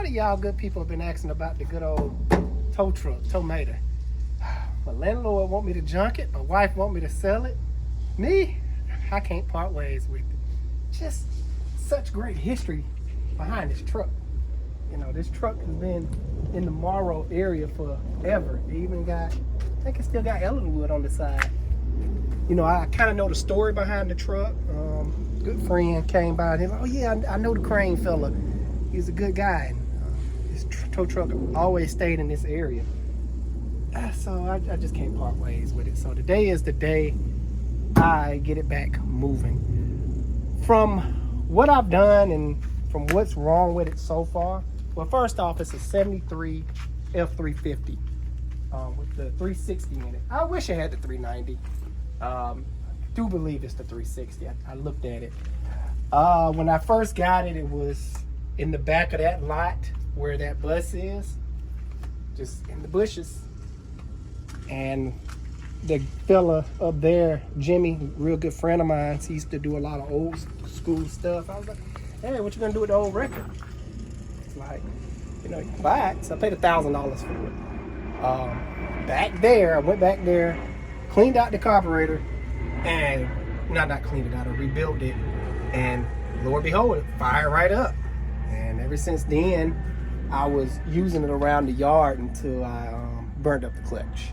of y'all good people have been asking about the good old tow truck, Tomato. My landlord want me to junk it. My wife want me to sell it. Me, I can't part ways with it. Just such great history behind this truck. You know, this truck has been in the Morrow area forever. They even got, I think it still got Ellenwood on the side. You know, I kind of know the story behind the truck. Good friend came by and he was like, oh yeah, I know the Crane fella. He's a good guy. And his tow truck always stayed in this area. So I just can't part ways with it. So today is the day I get it back moving. From what I've done and from what's wrong with it so far, well, first off, it's a 73 F350 with the 360 in it. I wish I had the 390. I do believe it's the 360. I looked at it. When I first got it, it was in the back of that lot where that bus is, just in the bushes. And the fella up there, Jimmy, real good friend of mine, he used to do a lot of old school stuff. I was like, hey, what you gonna do with the old record? It's like, you know, you can buy it. So I paid $1,000 for it. Back there, I went back there, cleaned out the carburetor, and not cleaned it out, I rebuilt it, and Lord behold, it fired right up. And ever since then, I was using it around the yard until I burned up the clutch.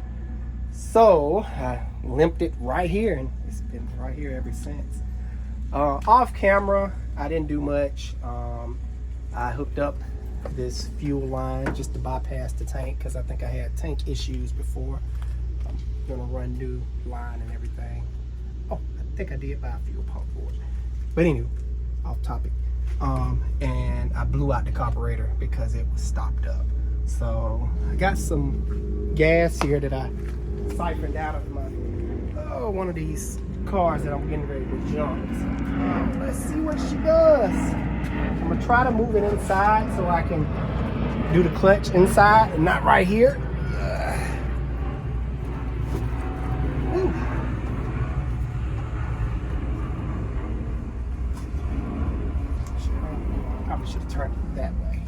So I limped it right here, and it's been right here ever since. Off camera, I didn't do much. I hooked up this fuel line just to bypass the tank because I think I had tank issues before. I'm gonna run new line and everything. Oh, I think I did buy a fuel pump for it. But anyway, off topic. And I blew out the carburetor because it was stopped up. So I got some gas here that I siphoned out of one of these cars that I'm getting ready to jump. So, let's see what she does. I'm gonna try to move it inside so I can do the clutch inside and not right here. Probably should have turned it that way.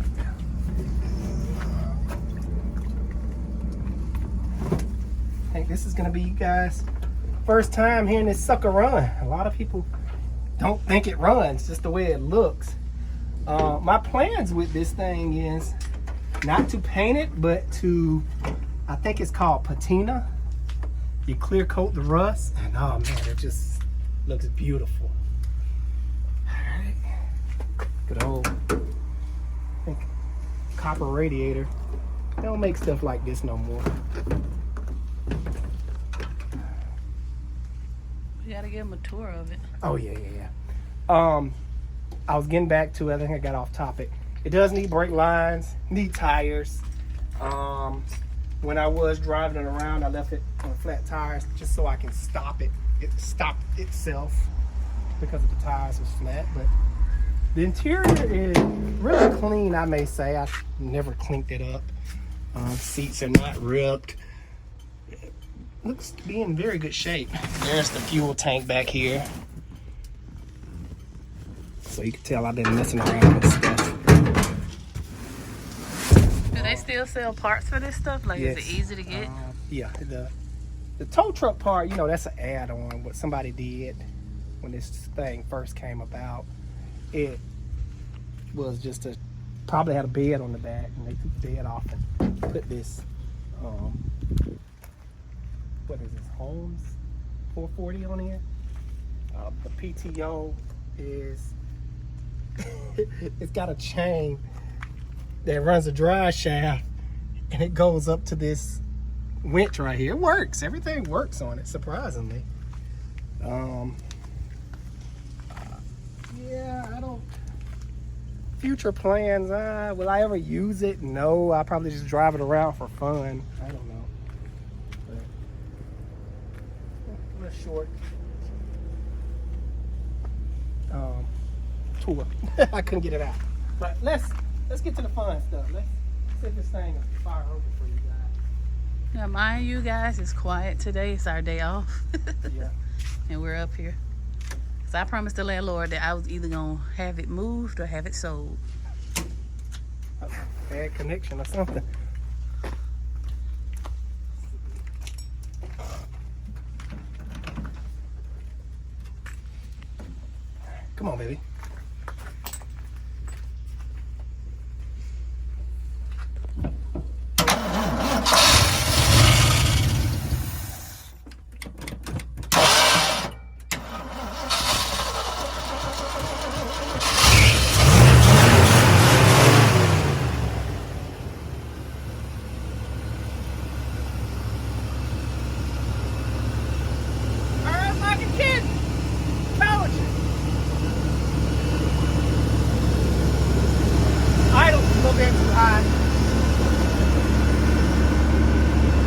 I think this is gonna be, you guys, first time hearing this sucker run. A lot of people don't think it runs, just the way it looks. My plans with this thing is not to paint it, but to, I think it's called patina. You clear coat the rust, and oh man, it just looks beautiful. All right, good old, I think, copper radiator. They don't make stuff like this no more. You gotta give them a tour of it. Oh yeah. I was getting back to it. I think I got off topic. It does need brake lines, need tires. When I was driving it around, I left it on flat tires just so I can stop it. It stopped itself because of the tires was flat. But the interior is really clean, I may say. I never cleaned it up. Seats are not ripped. It looks to be in very good shape. There's the fuel tank back here. So you can tell I've been messing around with stuff. Do they still sell parts for this stuff? Like, yes. Is it easy to get? Yeah, the tow truck part, you know, that's an add-on. What somebody did when this thing first came about, it was just probably had a bed on the back, and they took the bed off and put this, what is this, Holmes 440 on here. The PTO is, it's got a chain that runs a drive shaft, and it goes up to this winch right here. It works. Everything works on it, surprisingly. Yeah, I don't. Future plans. Will I ever use it? No. I'll probably just drive it around for fun. I don't know. But a little short tour. I couldn't get it out. But let's get to the fun stuff. Let's see if this thing is fire open for you guys. Now, mind you guys, it's quiet today. It's our day off. Yeah. And we're up here. So I promised the landlord that I was either going to have it moved or have it sold. Okay. bad connection or something. Come on, baby.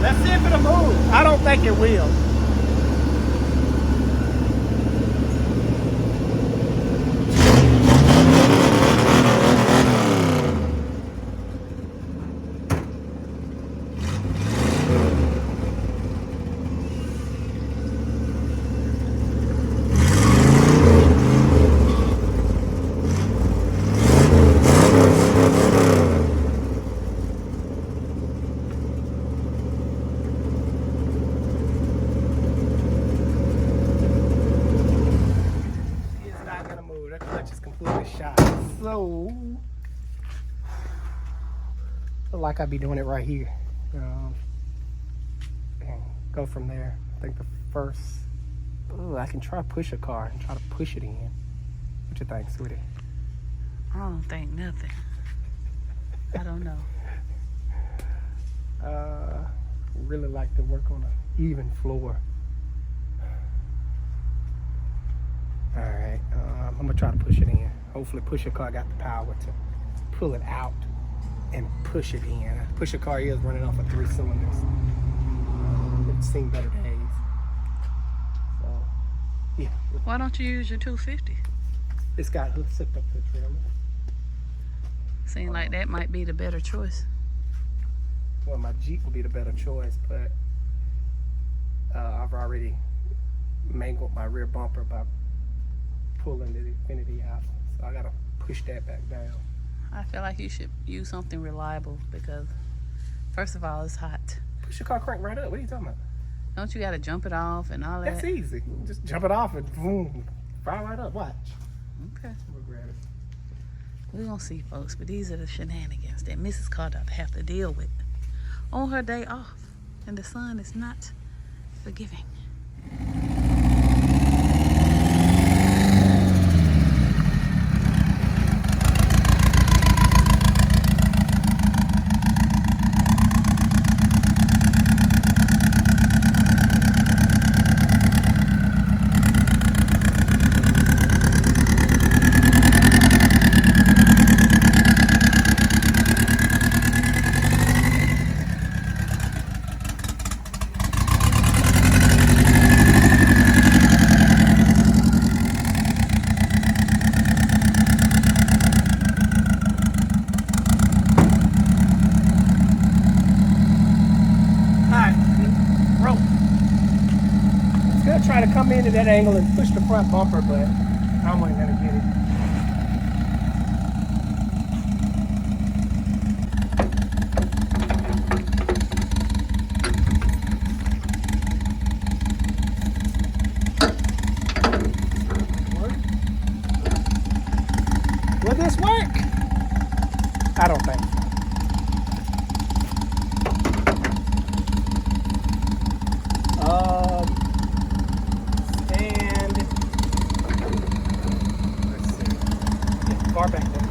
Let's see if it'll move. I don't think it will. So, feel like I'd be doing it right here. And go from there. I think the first, I can try to push a car and try to push it in. What you think, sweetie? I don't think nothing. I don't know. Really like to work on an even floor. All right, I'm gonna try to push it in. Hopefully pusher car got the power to pull it out and push it in. Pusher car is running off of 3 cylinders. It's seen better days. So, yeah. Why don't you use your 250? It's got hooks hooked up to the trailer. Seems like that might be the better choice. Well, my Jeep would be the better choice, but I've already mangled my rear bumper by pulling the Infinity out. So I gotta push that back down. I feel like you should use something reliable because, first of all, it's hot. Push your car crank right up. What are you talking about? Don't you gotta jump it off and all that? That's easy. Just jump it off and boom, fire right up. Watch. Okay. We'll grab it. We're gonna see, folks, but these are the shenanigans that Mrs. Carter have to deal with on her day off, and the sun is not forgiving. Try to come into that angle and push the front bumper, but I wasn't gonna get it. Will this work? I don't think so. Far back there.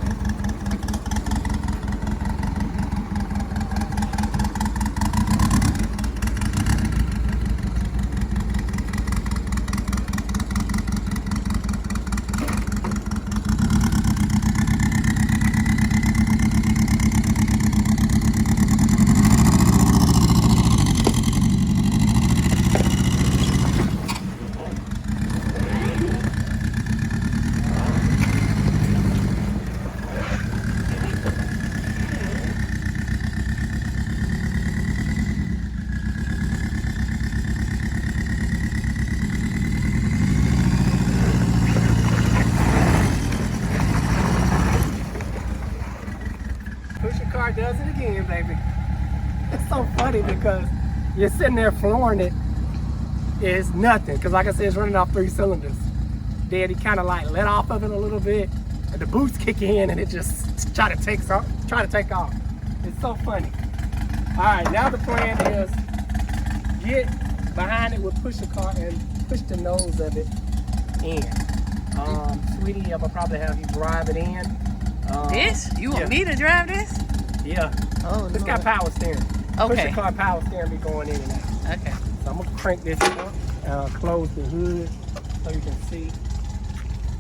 car does it again, baby. It's so funny because you're sitting there flooring it. It's nothing, because like I said, it's running off 3 cylinders. Then he kind of like let off of it a little bit, and the boost kick in, and it just try to take off. It's so funny. All right, now the plan is get behind it with push the car and push the nose of it in. Sweetie, I'm gonna probably have you drive it in. This? You want me to drive this? Yeah. Oh, It's got power steering. Okay. Push the car power steering be going in and out. Okay. So I'm gonna crank this up, close the hood so you can see.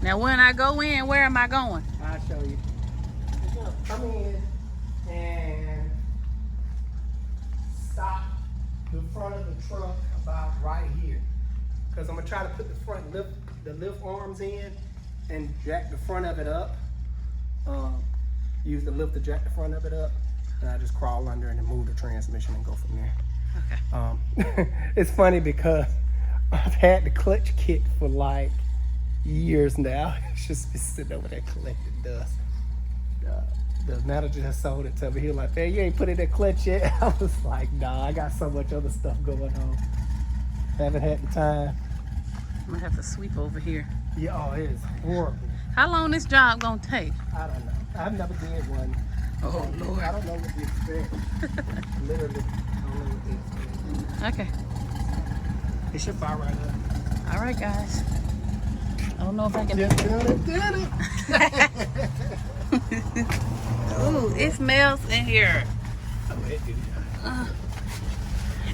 Now, when I go in, where am I going? I'll show you. You're gonna come in and stop the front of the truck about right here. Because I'm gonna try to put the lift arms in and jack the front of it up. Use the lift to jack the front of it up. And I just crawl under and then move the transmission and go from there. Okay. It's funny because I've had the clutch kit for like years now. It's just been sitting over there collecting dust. The manager just sold it to me. He was like, "Man, you ain't put in that clutch yet." I was like, "Nah, I got so much other stuff going on. Haven't had the time." I'm gonna have to sweep over here. Yeah, oh, it is horrible. How long this job gonna take? I don't know. I've never did one. Oh, Lord. I don't know what to expect. Literally, I don't know what to expect. Okay. It should fire right up. All right, guys. I don't know if I can. Just did it. Ooh, it smells in here. Oh, it do.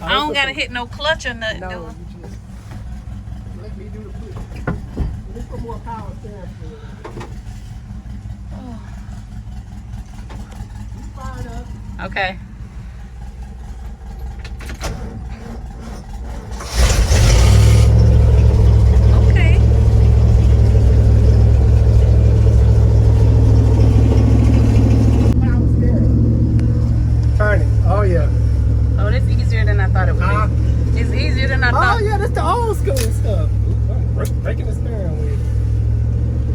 I don't gotta hit no clutch or nothing. No, do I? you just let me do the push. Let me put more power steering for it. Oh. You fired up. Okay. Okay. Power steering. Turn it. Oh yeah. Oh, that's easier than I thought it would be. It's easier than I Oh thought. yeah, that's the old school stuff. I'm breaking the steering wheel.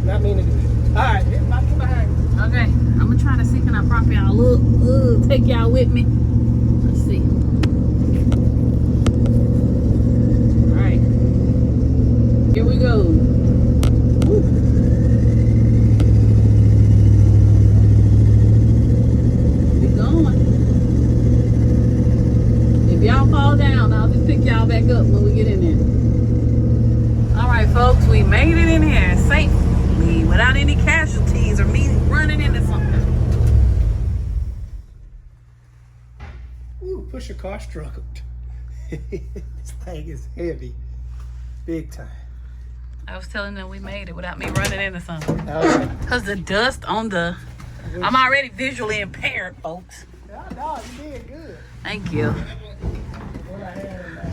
Not meaning to do. All right, get behind. Okay, I'm gonna try to see can I prop y'all up, take y'all with me. Let's see. All right, here we go. Woo. We going. If y'all fall down, I'll just pick y'all back up when we get in there. All right, folks, we made it in here safely without any casualties or me running into something. Ooh, push a car struggled. This thing is heavy. Big time. I was telling them we made it without me running into something. Okay. Because the dust on the... I'm already visually impaired, folks. No, you did good. Thank you. What I had in there.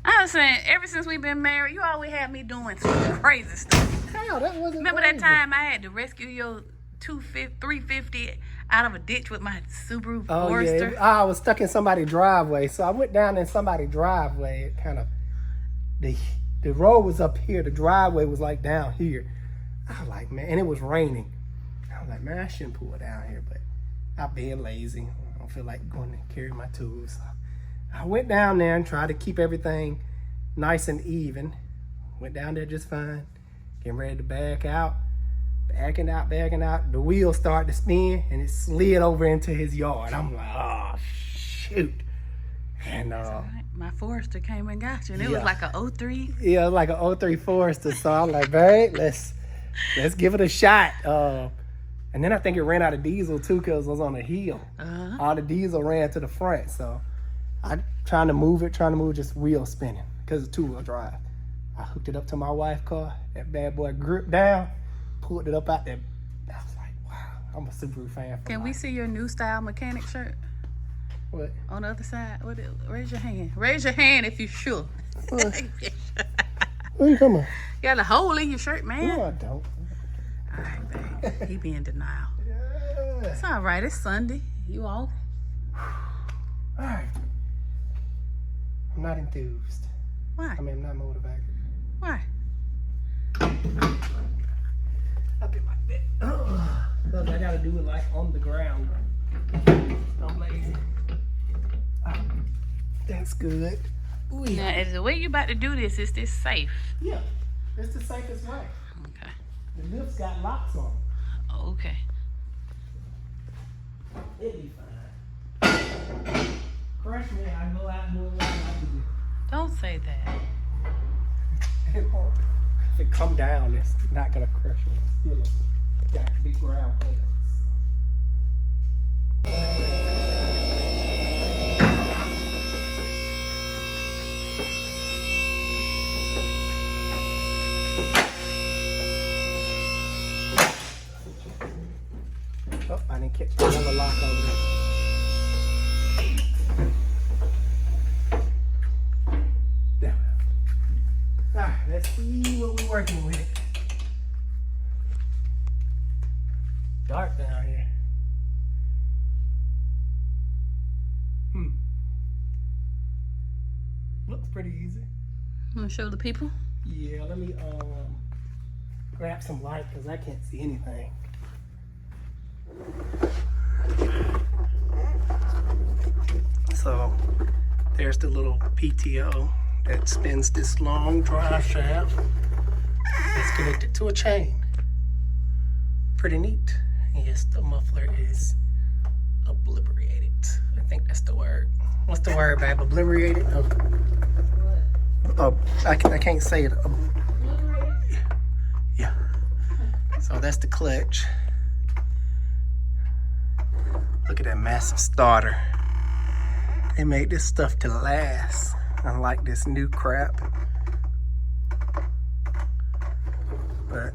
I was saying, ever since we've been married, you always had me doing some crazy stuff. Hell, that wasn't Remember crazy. that time I had to rescue your 350 out of a ditch with my Subaru Oh Forester? yeah, I was stuck in somebody's driveway, so I went down in somebody's driveway. It kind of the road was up here, the driveway was like down here. I was like, man, and it was raining. I was like, man, I shouldn't pull it down here, but I'm being lazy. I don't feel like going to carry my tools. So I went down there and tried to keep everything nice and even. Went down there just fine. Getting ready to back out. Backing out. The wheel started to spin and it slid over into his yard. I'm like, oh, shoot. And My Forester came and got you, and it was Yeah. like a 03. yeah, it was like an 03 Forester. So I'm like, babe, let's give it a shot. And then I think it ran out of diesel too because it was on a hill. Uh-huh. All the diesel ran to the front. So I trying to move, just wheel spinning because it's 2-wheel drive. I hooked it up to my wife's car. That bad boy gripped down, pulled it up out there. I was like, wow, I'm a Subaru fan. Can we see your new style mechanic shirt What? on the other side? Raise your hand. Raise your hand if you're sure. What? What are you talking about? You got a hole in your shirt, man. No, I don't. All right, babe. He be in denial. Yeah. It's all right. It's Sunday. You off? All right. I'm not enthused. Why? I mean, I'm not motivated. Why? Up it like that. Because I gotta do it like on the ground. I'm lazy. That's good. Ooh, Now, is the way you about to do this, is this safe? yeah, it's the safest way. Okay. The lift's got locks on it. Okay. It'll be fine. Crush me, I go out and do what I like to do. Don't say that. It won't. If it come down, it's not gonna crush me. Still got big ground clearance. Oh, I didn't catch another lock over there. There. Alright, let's see what we're working with. Dark down here. Looks pretty easy. Want to show the people? Yeah, let me grab some light because I can't see anything. So there's the little PTO that spins this long drive shaft. It's connected to a chain. Pretty neat. Yes, the muffler is obliterated. I think that's the word. What's the word, babe? Obliterated? I can't say it. Yeah. So that's the clutch. Look at that massive starter. They made this stuff to last, unlike this new crap. But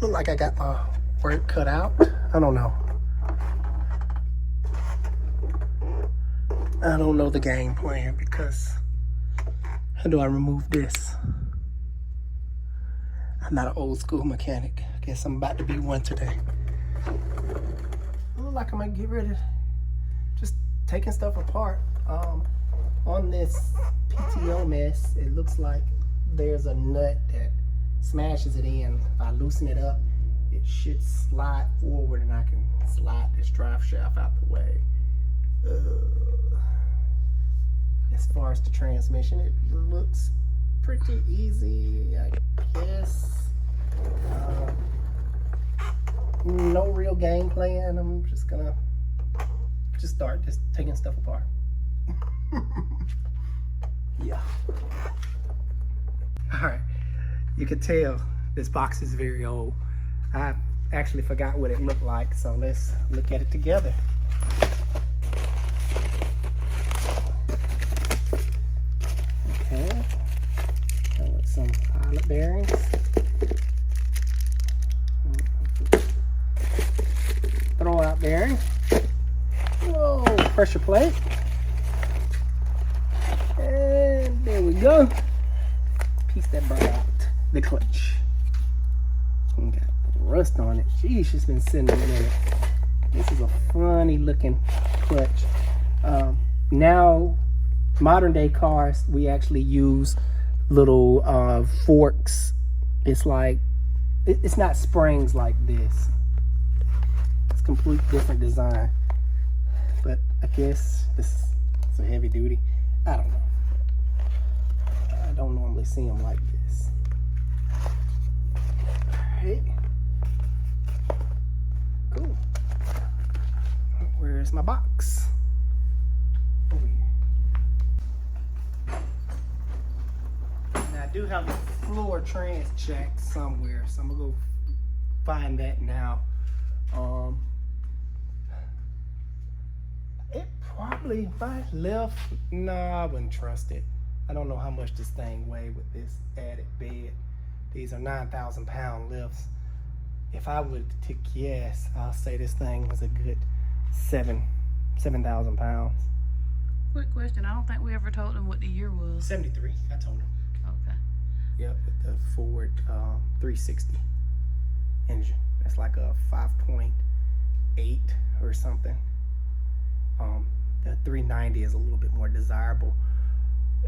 look like I got my work cut out. I don't know. I don't know the game plan because how do I remove this? I'm not an old school mechanic. I guess I'm about to be one today. Look like I might get rid of just taking stuff apart. On this PTO mess, it looks like there's a nut that smashes it in. If I loosen it up, it should slide forward and I can slide this drive shaft out the way. As far as the transmission, it looks pretty easy, I guess. No real game plan. I'm just gonna start taking stuff apart. Yeah. All right. You can tell this box is very old. I actually forgot what it looked like, so let's look at it together. Okay. With some pilot bearings. Throw out bearing. Whoa, pressure plate. And there we go. Piece that brought out the clutch. And got rust on it. Jeez, it's been sitting a minute. This is a funny looking clutch. Now, modern day cars, we actually use little forks. It's like, it's not springs like this. It's complete different design. But I guess this is a heavy duty. I don't know. I don't normally see them like this. Alright. Cool. Where's my box? Over here. Now I do have a floor trans check somewhere, so I'm gonna go find that now. It probably, if I left, I wouldn't trust it. I don't know how much this thing weighed with this added bed. These are 9,000 pound lifts. If I would to guess, I'll say this thing was a good 7,000 pounds. Quick question. I don't think we ever told them what the year was. 73, I told him. Okay. Yep, with the Ford 360 engine. That's like a 5.8 or something. The 390 is a little bit more desirable.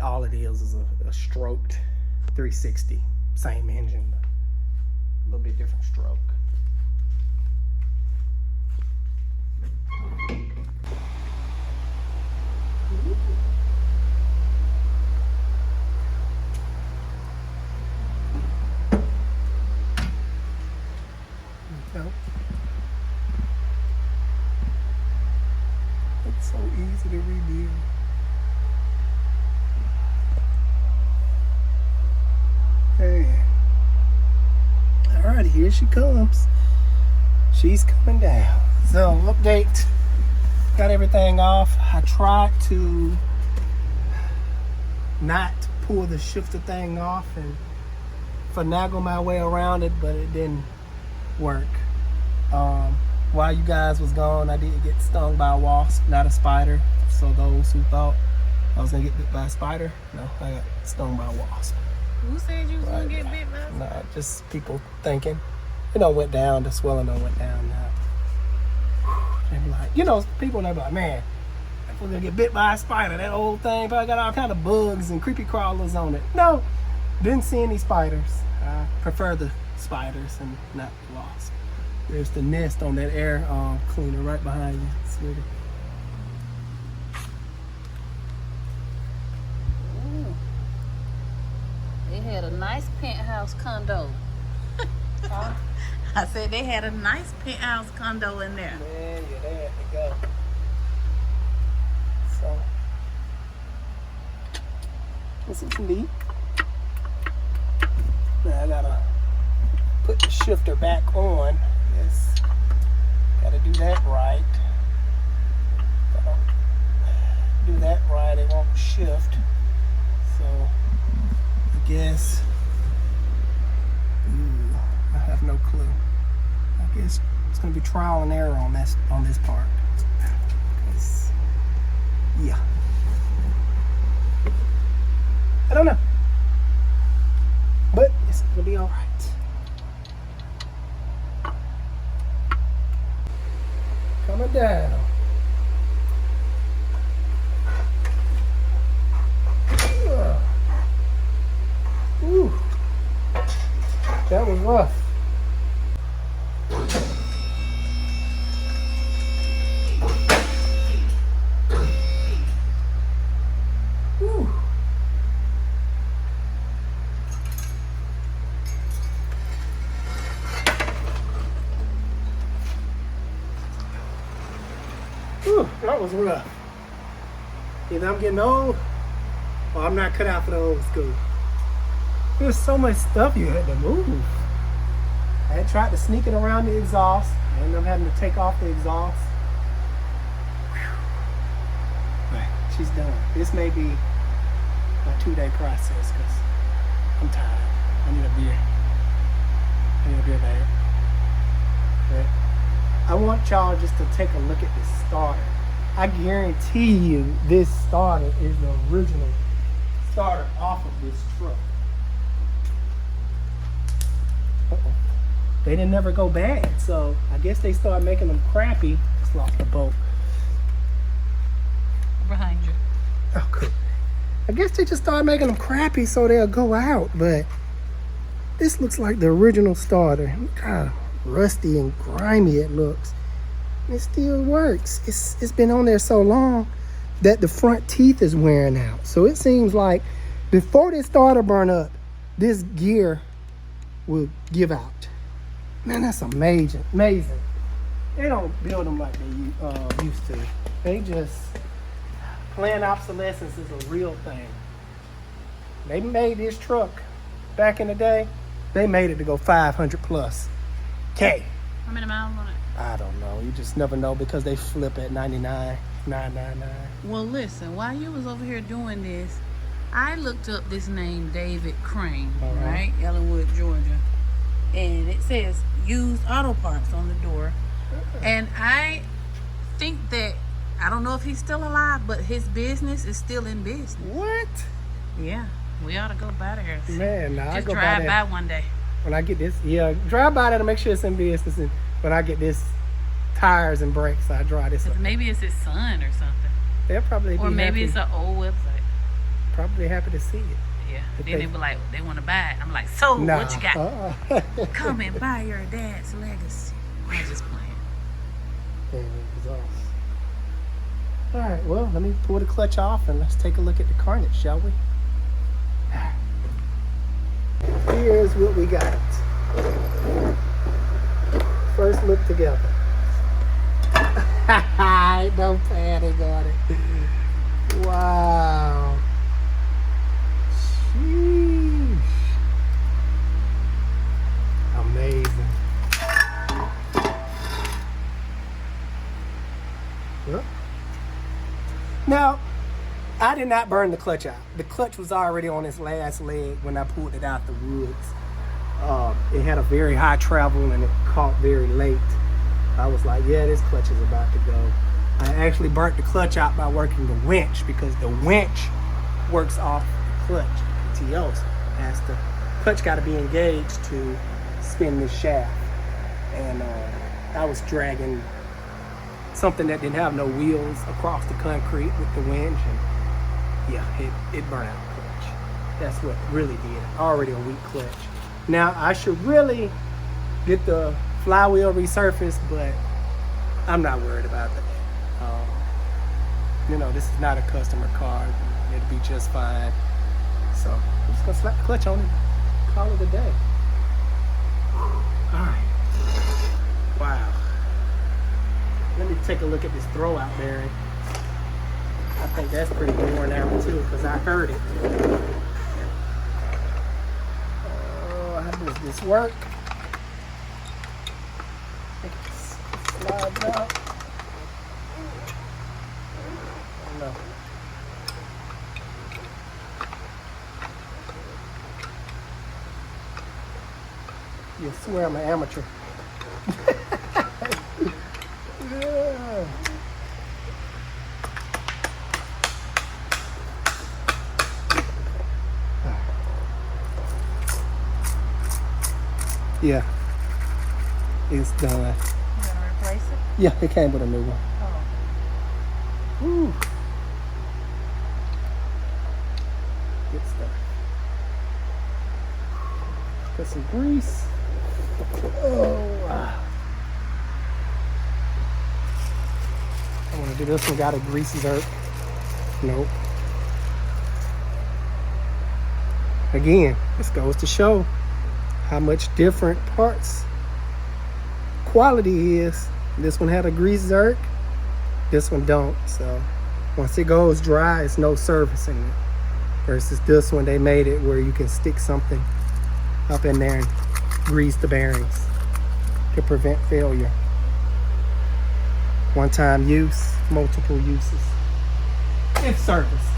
All it is a stroked 360, same engine, but a little bit different stroke. No. It's so easy to rebuild. Hey. Alright, here she comes. She's coming down. So, update. Got everything off. I tried to not pull the shifter thing off and finagle my way around it, but it didn't work. While you guys was gone, I did get stung by a wasp, not a spider. So those who thought I was gonna get bit by a spider, no, I got stung by a wasp. Who said you was gonna get bit by? Nah, just people thinking. It don't went down. The swelling don't went down now. They be like, people they be like, man, if we're gonna get bit by a spider, that old thing probably got all kind of bugs and creepy crawlers on it. No, didn't see any spiders. I prefer the spiders and not the wasps. There's the nest on that air cleaner right behind you, sweetie. They had a nice penthouse condo. Huh? I said they had a nice penthouse condo in there. Man, yeah, they had to go. So, this is neat. Now I gotta put the shifter back on. Yes, gotta do that right. If I don't do that right, it won't shift. So, I guess. I have no clue. I guess it's gonna be trial and error on this part. Yeah. I don't know. But it's gonna be alright. Coming down. Ooh. That was rough. Ooh. Ooh, that was rough. Either I'm getting old or I'm not cut out for the old school. There's so much stuff you had to move. I had tried to sneak it around the exhaust. I ended up having to take off the exhaust. Whew. Right, she's done. This may be a 2-day process because I'm tired. I need a beer. I need a beer bag. But I want y'all just to take a look at this starter. I guarantee you this starter is the original starter off of this truck. They didn't never go bad, so I guess they started making them crappy. Just lost the bolt. Behind you. Oh, cool. I guess they just started making them crappy so they'll go out, but this looks like the original starter. Look how rusty and grimy it looks. It still works. It's been on there so long that the front teeth is wearing out. So it seems like before this starter burn up, this gear will give out. Man, that's amazing. They don't build them like they used to. They just, planned obsolescence is a real thing. They made this truck back in the day. They made it to go 500 plus K. How many miles on it? I don't know. You just never know because they flip at 99, 999. Well, listen, while you was over here doing this, I looked up this name, David Crane, right? Ellenwood, Georgia. And it says used auto parts on the door. And I think that, I don't know if he's still alive, but his business is still in business. What? Yeah, we ought to go by there. Man, nah, I Just go drive by one day. When I get this, yeah, drive by there to make sure it's in business. And when I get this tires and brakes, I drive this up. Maybe it's his son or something. They'll probably be Or maybe happy. it's an old website. Probably happy to see it. Yeah. Then they be like, they want to buy it. I'm like, so Nah. what you got? Come and buy your dad's legacy. I'm just playing. All right, well, let me pull the clutch off and let's take a look at the carnage, shall we? Here's what we got. First look together. No panic on it. Wow. Sheesh. Amazing. Well, now, I did not burn the clutch out. The clutch was already on its last leg when I pulled it out the woods. It had a very high travel and it caught very late. I was like, yeah, this clutch is about to go. I actually burnt the clutch out by working the winch because the winch works off the clutch. TOs. As the clutch got to be engaged to spin this shaft. And I was dragging something that didn't have no wheels across the concrete with the winch, and yeah, it burned out the clutch. That's what really did. Already a weak clutch. Now I should really get the flywheel resurfaced, but I'm not worried about that. You know, this is not a customer car. It'll be just fine. So I'm just gonna slap the clutch on it, call it a day. All right. Wow. Let me take a look at this throwout bearing. I think that's pretty worn out too, because I heard it. Oh, how does this work? It slides out. Oh, no. You swear I'm an amateur. Yeah, it's done. You gonna replace it? Yeah, it came with a new one. Oh. Woo. Good stuff. Put some grease. Oh, I want to do this one. Got a grease zerk. Nope. Again, this goes to show how much different parts quality is. This one had a grease zerk. This one don't. So once it goes dry, it's no servicing it. Versus this one, they made it where you can stick something up in there and grease the bearings to prevent failure. One-time use, multiple uses. If serviced.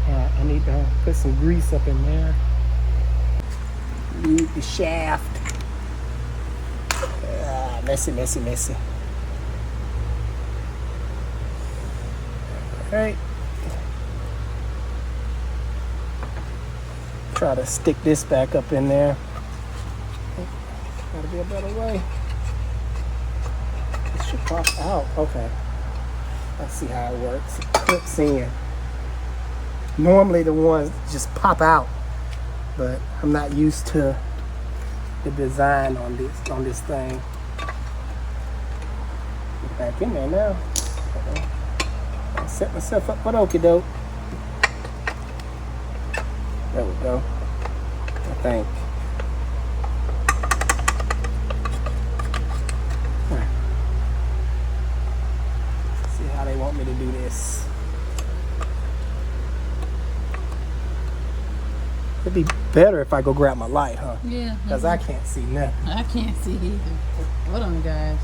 Alright, I need to put some grease up in there. Need the shaft. Messy, messy, messy. Alright. Try to stick this back up in there. Gotta be a better way. It should pop out. Okay. Let's see how it works. It clips in. Normally the ones just pop out, but I'm not used to the design on this thing. Get back in there now. I'll set myself up for okie doke. There we go. I think. See how they want me to do this. It'd be better if I go grab my light, huh? Yeah. Because I can't see nothing. I can't see either. Hold on, guys.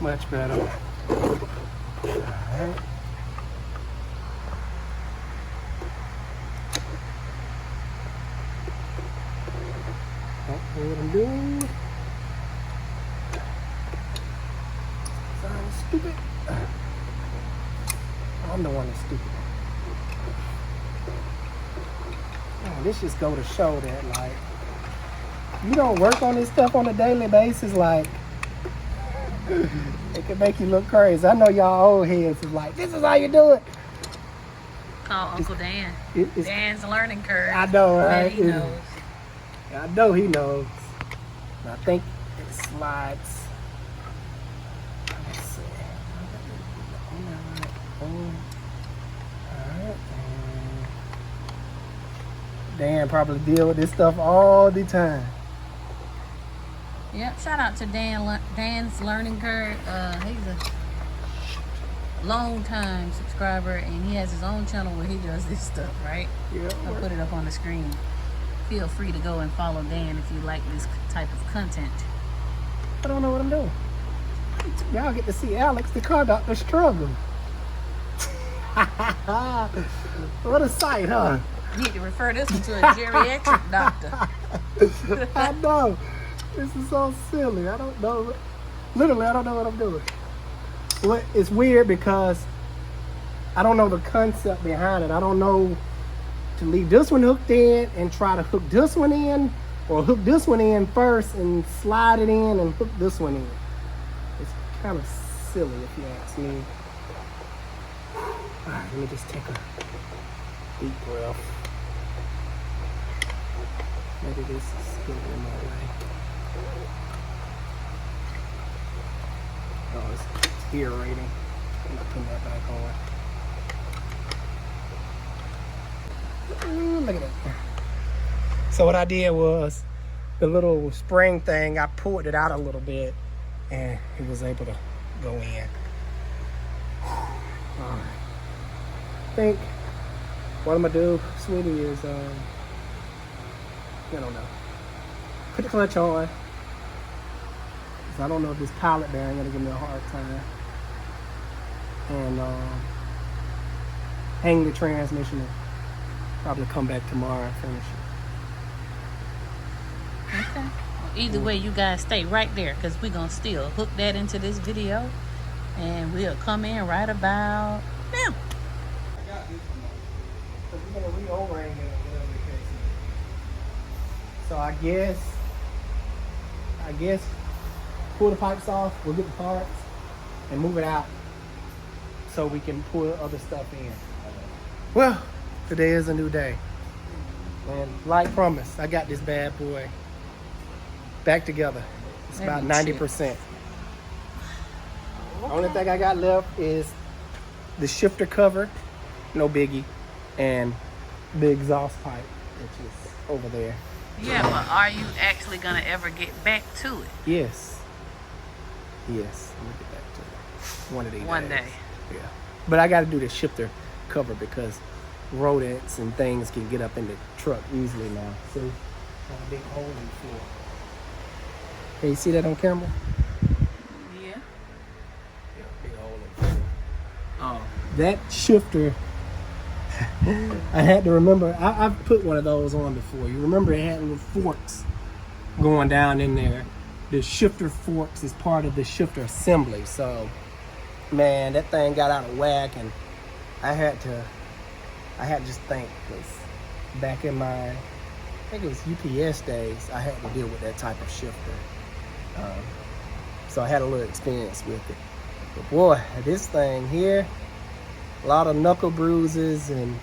Much better. Alright. What I'm doing. Sounds stupid. I'm the one that's stupid. Oh, this just go to show that, like, you don't work on this stuff on a daily basis, like, it can make you look crazy. I know y'all old heads is like, this is how you do it. Call Uncle Dan. It's, Dan's learning curve. I know, Man, right? he knows. I know he knows. I think it slides. Let's see. Alright. Dan probably deal with this stuff all the time. Yep. Shout out to Dan's learning curve. He's a long time subscriber, and he has his own channel where he does this stuff. Right? Yeah. I'll put it up on the screen. Feel free to go and follow Dan if you like this type of content. I don't know what I'm doing. Y'all get to see Alex, the car doctor, struggle. What a sight, huh? You need to refer this one to a geriatric doctor. I know. This is so silly. I don't know. Literally, I don't know what I'm doing. Well, it's weird because I don't know the concept behind it. I don't know to leave this one hooked in and try to hook this one in, or hook this one in first and slide it in and hook this one in. It's kind of silly if you ask me. All right, let me just take a deep breath. Maybe this is getting in my way. Oh, it's deteriorating. I'm gonna put that back on. Look at that. So what I did was the little spring thing, I pulled it out a little bit and it was able to go in. Alright. I think what I'm gonna do, sweetie, is I don't know. Put the clutch on. 'Cause I don't know if this pilot bearing gonna give me a hard time. And hang the transmission and probably come back tomorrow and finish it. Okay. Well, either way, you guys stay right there, because we're going to still hook that into this video, and we'll come in right about now. I got this one. So we're going to re-O-ring it or whatever the case is. So I guess pull the pipes off, we'll get the parts and move it out so we can pull other stuff in. Well, today is a new day. And like promised, I got this bad boy back together. It's about 90%. The only thing I got left is the shifter cover, no biggie, and the exhaust pipe, which is over there. Yeah, but are you actually going to ever get back to it? Yes. Yes, let me get back to it. One of these One days. day. Yeah. But I got to do the shifter cover because rodents and things can get up in the truck easily now. See? Got a big hole in the floor. Can you see that on camera? Yeah. Yeah, big hole in the floor. That shifter, I had to remember, I've put one of those on before. You remember it had little forks going down in there. The shifter forks is part of the shifter assembly. So, man, that thing got out of whack, and I had to just think, because back in my, I think it was UPS days, I had to deal with that type of shifter. So I had a little experience with it. But boy, this thing here, a lot of knuckle bruises and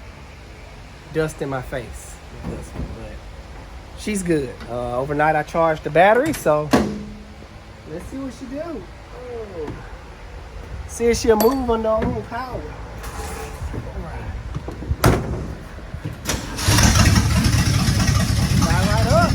dust in my face with this one, but she's good. Overnight I charged the battery, so let's see what she do. Oh. See if she'll move under her own power. All right. Fly right up.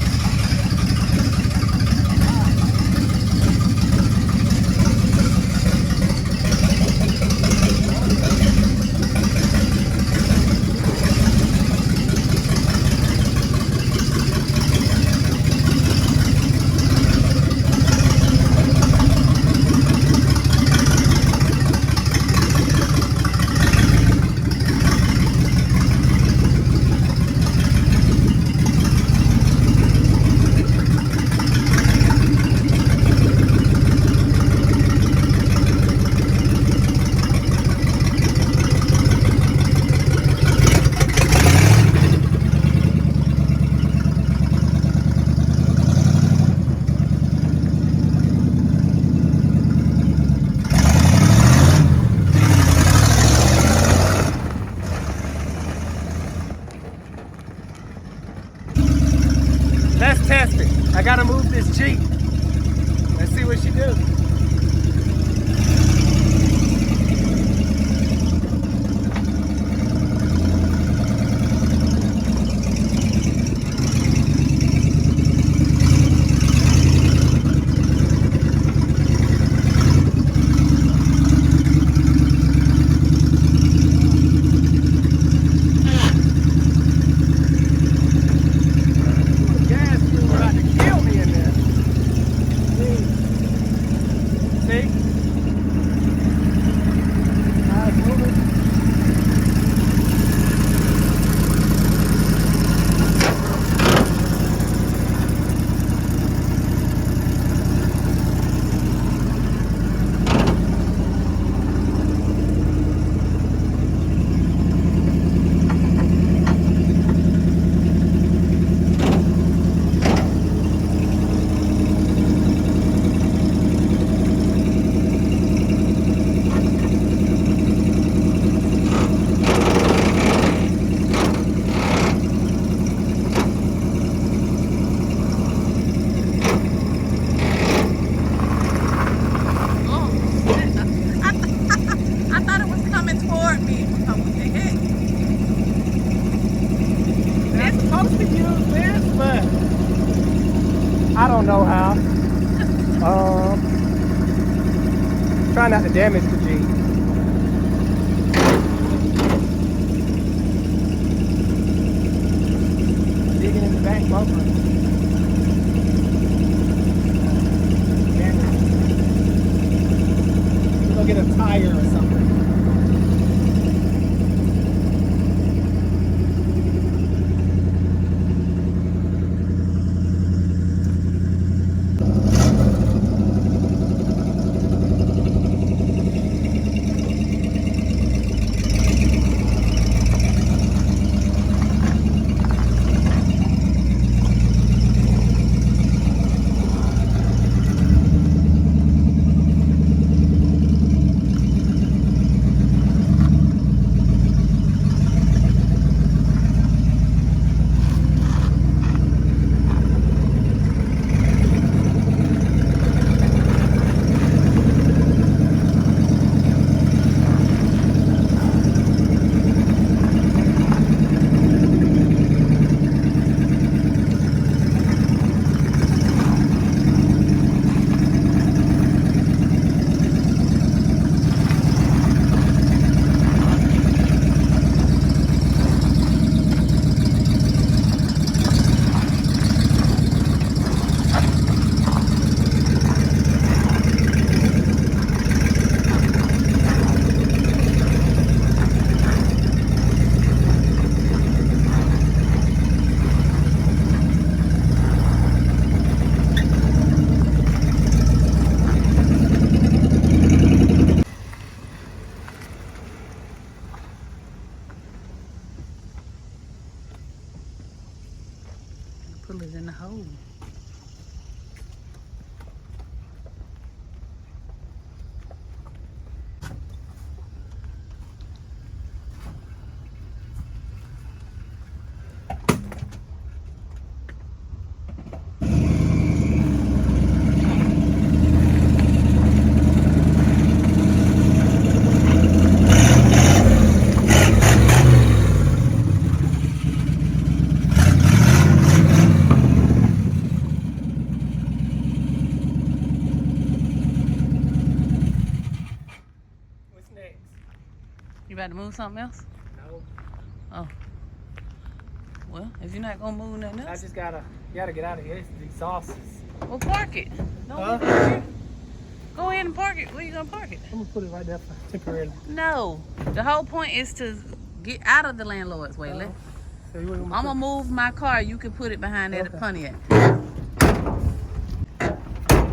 this Jeep. Let's see what she do. I don't know how. Try not to damage the Jeep. Digging in the back bumper. Damage. We're gonna get a tire or something. Pull it in the hole. You about to move something else? No. Oh. Well, if you're not gonna move nothing else. I just gotta get out of here. It's the exhaust is. Well, park it. Don't Huh? leave it here. Go ahead and park it. Where you gonna park it? I'm gonna put it right there for temporarily. No. The whole point is to get out of the landlord's way. So you want me to I'm gonna move my car. You can put it behind that Okay. Pontiac.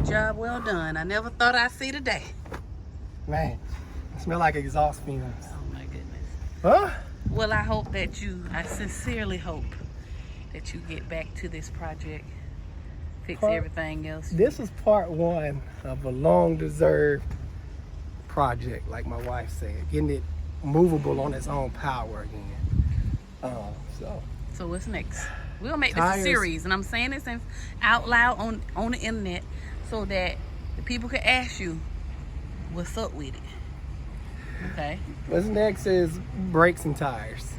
Job well done. I never thought I'd see the day. Man, it smell like exhaust fumes. Oh my goodness. Huh? Well, I sincerely hope that you get back to this project, fix everything else. This is part one of a long-deserved project, like my wife said, getting it movable on its own power again. So what's next? We'll make this a series, and I'm saying this out loud on the internet so that the people can ask you what's up with it. Okay. What's next is brakes and tires.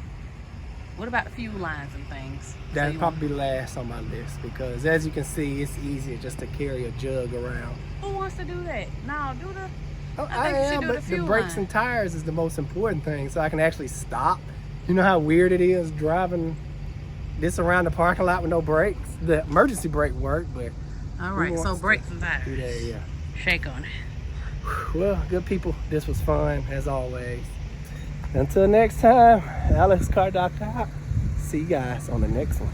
What about fuel lines and things? That'd probably be last on my list because, as you can see, it's easier just to carry a jug around. Who wants to do that? No, do the. Oh, I think you should do but the brakes and tires is the most important thing, so I can actually stop. You know how weird it is driving this around the parking lot with no brakes? The emergency brake worked, but all right, so brakes and tires. Do that, yeah. Shake on it. Well, good people, this was fun as always. Until next time, Alex Car Doctor out. See you guys on the next one.